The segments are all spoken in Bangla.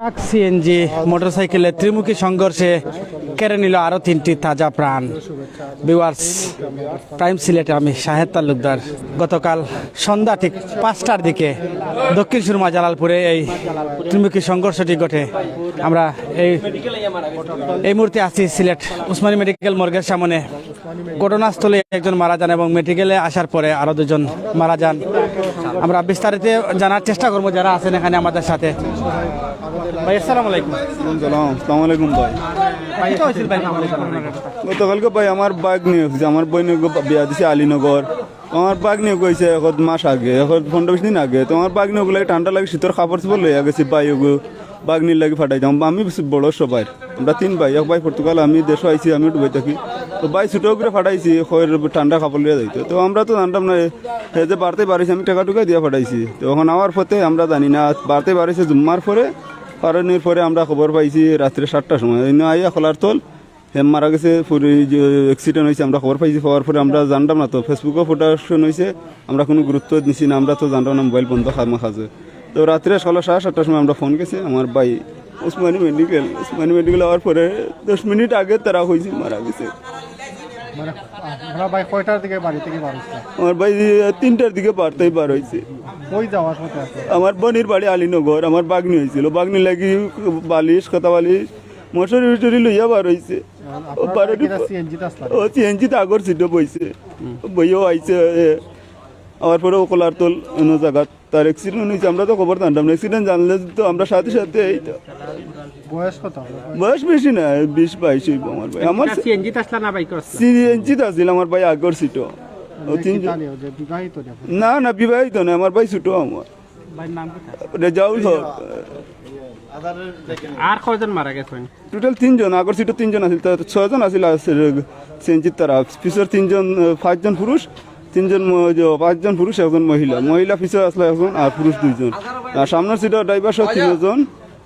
ট্রাক সিএনজি মোটরসাইকেলের ত্রিমুখী সংঘর্ষে কেড়ে নিল আরও 3টি তাজা প্রাণ। ভিউয়ার্স, প্রাইম সিলেটে আমি শাহেদ তালুকদার। গতকাল সন্ধ্যা ঠিক 5টার দিকে দক্ষিণ সুরমা জালালপুরে এই ত্রিমুখী সংঘর্ষটি ঘটে। আমরা এই মুহূর্তে আছি সিলেট উসমানী মেডিকেল মর্গের সামনে। ঘটনাস্থলে একজন মারা যান এবং মেডিকেলে আসার পরে আরও 2জন মারা যান। আমরা বিস্তারিত জানার চেষ্টা করবো যারা আছেন এখানে আমাদের সাথে। ভাই আসসালামু আলাইকুম। আসসালামু আলাইকুম ভাই। গতকালকে ভাই আমার বাইক নিয়ে গেছে, আমার বোন বিয়া দিছে আলীনগর। আমার বাইক নিয়ে গেছে এখন মাস আগে, এখন 15-20 দিন আগে। তো আমার বাইক নিয়ে লাগে ঠান্ডা লাগে, শীতের খাবার চোপড় লইয়া গেছি ভাই। বাঘ নিয়ে লাগে ফাটাইতাম। আমি বড় সবাই, আমরা 3 ভাই। এক ভাই পর্তুগাল, আমি দেশও আইছি, আমি ডুবাই থাকি। তো ভাই ছোটো করে ফাটাইছি, ঠান্ডা খাবার লিয়ে যাইতো। তো আমরা তো জানতাম না যে বাড়তে পারিছি, আমি টাকা টুকা দিয়ে ফাটাইছি। তো এখন আমার পথে আমরা জানি না বাড়তে পারিছে। জুম্মার পরে ফারানির পরে আমরা খবর পাইছি রাত্রে 7টার সময়। আইয়া খোলার তোল হেম মারা গেছে, অ্যাক্সিডেন্ট হয়েছে। আমরা খবর পাইছি, পাওয়ার পরে আমরা জানতাম না। তো ফেসবুকেও ফটোশন হয়েছে, আমরা কোনো গুরুত্ব দিছি না। আমরা তো জানতাম না মোবাইল বন্ধ খামা খাজে। তো রাত্রে 7:30-7টার সময় আমরা ফোন গেছি আমার ভাই উসমানী মেডিকেল হওয়ার পরে 10 মিনিট আগে তারা হয়েছে মারা গেছে। ভাই কয়টার দিকে বাড়ি থেকে বার হচ্ছে? আমার ভাই 3টার দিকে বাড়তেই বার হয়েছে। কই যাওয়ার পথে আছে? আমার বোনের বাড়ি আলীনগর। আমার বাগনি হয়েছিল, বাগনি লাগি বালিশ কথা বালিশ মশারি উশারি লইয়া বার হয়েছে। ও সিএনজিতে আগর সিটে বইছে, বইও আইছে। আমার পরে ওকলার তোল অন্য জায়গা তার অ্যাক্সিডেন্ট হয়েছে। আমরা তো খবর জানতাম না। অ্যাক্সিডেন্ট জানলে তো আমরা সাথে সাথে বয়স কত? বয়স বেশি না, 20-22 হইব আমার ভাই। আমার সিএনজিতে আসলা না বাইক? সিএনজিতে আসছিল আমার ভাই আগর সিটও। না না বিবাহিত না, আমার ভাই ছোট। আমার রেজাউল হক। আর কয়জন মারা গেছেন? টোটাল 3জন। আগর সিটও 3জন আছিল, 6জন আছিল সিএনজির তারা। পিছর 5জন পুরুষ, 5জন পুরুষ, 1জন মহিলা। মহিলা পিছনে আসলে 1জন আর পুরুষ 2জন। আর সামনের সিটের ড্রাইভার সহ 3জন,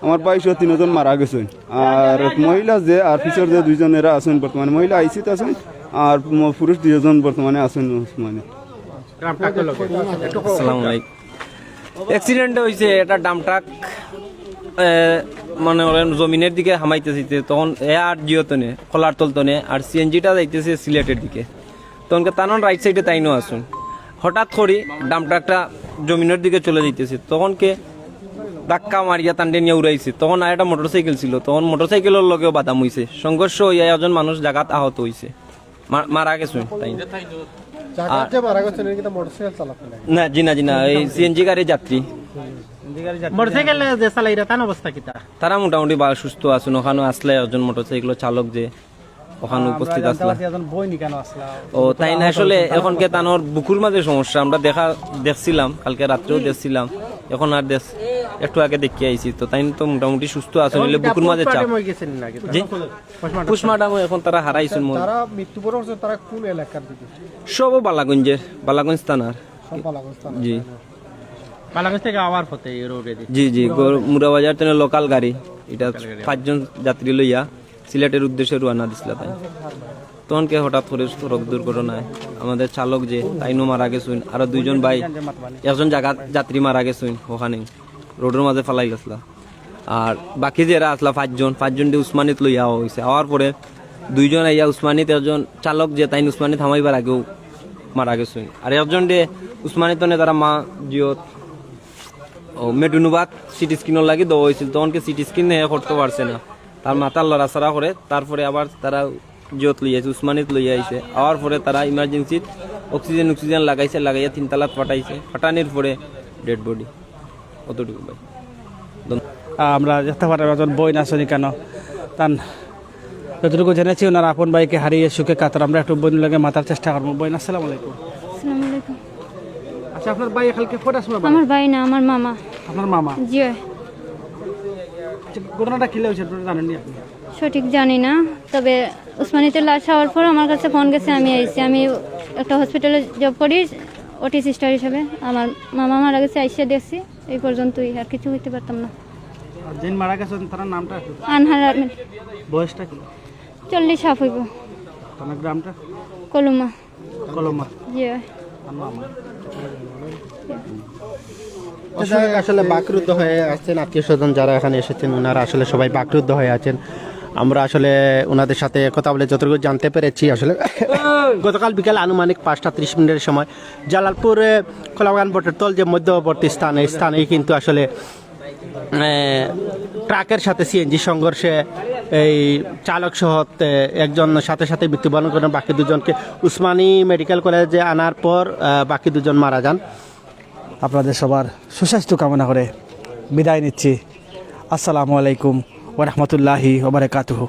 আমার ভাই সহ 3জন মারা গেছেন। আর মহিলা যে আর পিছর যে 2জন এরা আছেন বর্তমানে। মহিলা আইসিতে আছেন আর পুরুষ 2জন বর্তমানে আছেন। মানে আসসালামু আলাইকুম। অ্যাক্সিডেন্ট হয়েছে, এটা ডাম ট্রাক মানে জমিনের দিকে হামাইতেছে, তখন এ আর জিওতনে খোলার তলতনে, আর সিএনজিটা যাইতেছে সিলেটের দিকে। তখনকে তানন রাইট সাইডে তাইনও আসুন। হঠাৎ করে ডাম ট্রাকটা জমিনের দিকে চলে যাইতেছে, তখনকে ধাক্কা মারিয়া টানটে নিয়ে উড়াইছে। তখন আর একটা মোটরসাইকেল ছিল, তখন মোটরসাইকেলের লগেও বাদাম হয়েছে। সংঘর্ষ হইয়া একজন মানুষ জায়গাত আহত হয়েছে, মারা গেছে তাই। না জি না, এই সিএনজি গাড়ির যাত্রী। মোটরসাইকেল যে চালাইরা তার অবস্থা কি? তারা মোটামুটি সুস্থ আছেন। ওখানে আসলে একজন মোটরসাইকেল চালক যে ওখানে উপস্থিত আসলে ও তাই না। আসলে এখনকে তানোর বুকুর মাঝে সমস্যা আমরা দেখছিলাম, কালকে রাত্রেও দেখছিলাম। এখন আর একটু আগে দেখে আইছি, তো তাই তো মোটামুটি সুস্থ আছে। বুকুর মাঝে চাপ পুষ্মাডাম এখন তারা হারাইছেন। সব বালাগঞ্জ থানার। জি বালাগঞ্জ থেকে আওয়ার পথে জি মুরাবাজার থেকে লোকাল গাড়ি। এটা 5জন যাত্রী লইয়া সিলেটের উদ্দেশ্যে রওনা দিছিল। তাই তখনকে হঠাৎ করে সড়ক দুর্ঘটনায় আমাদের চালক যে তাইনও মারা গেছেন। আরো 2জন ভাই, একজন যাত্রী মারা গেছেন ওখানে রোডের মাঝে ফেলাই গেছিল। আর বাকি যারা আসলা 5জন দিয়ে উসমানিত লইয়া হয়েছে। আওয়ার পরে 2জন আইয়া উসমানিত, একজন চালক যে তাই উসমানিত থামাইবার আগেও মারা গেছেন। আর একজন দিয়ে উসমানিত তারা মা জিও মেডুনুবাদ সিটি স্ক্রিনও লাগি দেওয়া হয়েছিল। তখনকে সিটি স্ক্রিন করতে পারছে না, তার মাথার লড়াছড়া করে। তারপরে আবার তারা জিওত লইয়াছে, উসমানিত লইয়া আইছে। আওয়ার পরে তারা ইমার্জেন্সিত অক্সিজেন লাগাইয়া 3 তালাত ফাটাইছে। ফাটানির পরে ডেড বডি। অতটুকু ভাই। আমরা যেতে পারি একজন বই নাচনি কেন তান যতটুকু জেনেছি ওনার আপন ভাইকে হারিয়ে সুখে কাতর। আমরা একটু বই লাগে মাতার চেষ্টা করবো। বই আসসালামু আলাইকুম। আসসালামু আলাইকুম। আচ্ছা, আপনার ভাই কালকে কটার সময়? আমার ভাই না, আমার মামা। আপনার মামা? জি। ঘটনাটা কি হয়েছে জানেননি আপনি? সঠিক জানি না, তবে উসমানিতে লাশ হওয়ার পর আমার কাছে ফোন গেছে, আমি আইছি। আমি একটা হসপিটালে জব করি ওটি সিস্টার হিসাবে। আমার মামা মারা গেছে, আইসা দেখছি। এই পর্যন্তই, আর কিছু হইতে পারতাম না। যিনি মারা গেছেন তার নামটা? আনহার আহমেদ। বয়সটা কি? 40 হাফ হইব। আপনার গ্রামটা? কলমা। কলমা। জি। মামা আসলে বাকরুদ্ধ হয়ে আছেন, আত্মীয় স্বজন যারা এখানে এসেছেন ওনারা আসলে সবাই বাকরুদ্ধ হয়ে আছেন। আমরা আসলে ওনাদের সাথে কথা বলে যতটুকু জানতে পেরেছি, আসলে গতকাল বিকাল আনুমানিক 5:30 সময় জালালপুর খোলাবাগান বটেরতল যে মধ্যবর্তী স্থানেই কিন্তু আসলে ট্রাকের সাথে সিএনজি সংঘর্ষে এই চালক সহ একজন সাথে সাথে মৃত্যুবরণ করেন, বাকি দুজনকে উসমানী মেডিকেল কলেজে আনার পর বাকি দুজন মারা যান। আপনাদের সবার সুস্বাস্থ্য কামনা করে বিদায় নিচ্ছি। আসসালামু আলাইকুম ওয়া রাহমাতুল্লাহি ওয়া বারাকাতুহু।